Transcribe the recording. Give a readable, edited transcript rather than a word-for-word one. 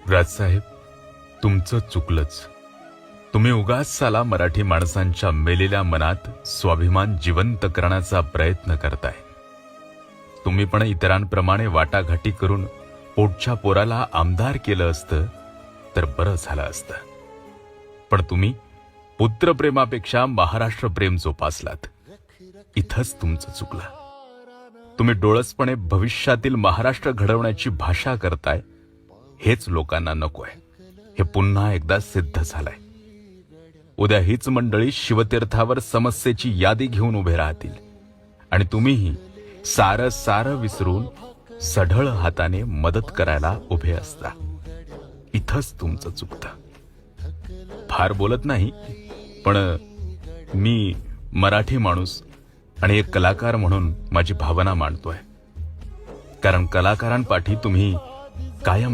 राजसाहेब, तुमचं चुकलंच. तुम्ही उगाच साला मराठी माणसांच्या मेलेल्या मनात स्वाभिमान जिवंत करण्याचा प्रयत्न करताय. तुम्ही पण इतरांप्रमाणे वाटाघाटी करून पोटच्या पोराला आमदार केलं असतं तर बरं झालं असतं. पण तुम्ही पुत्रप्रेमापेक्षा महाराष्ट्र प्रेम जोपासलात. इथंच तुमचं चुकलं. तुम्ही डोळसपणे भविष्यातील महाराष्ट्र घडवण्याची भाषा करताय. हेच लोकांना नकोय. हे पुन्हा एकदा सिद्ध झालंय. उद्या हीच मंडळी शिवतीर्थावर समस्येची यादी घेऊन उभे राहतील आणि तुम्हीही सारं विसरून सढळ हाताने मदत करायला उभे असता. इथंच तुमचं चुकतं. फार बोलत नाही, पण मी मराठी माणूस आणि एक कलाकार म्हणून माझी भावना मांडतोय. कारण कलाकारांपाठी तुम्ही कायम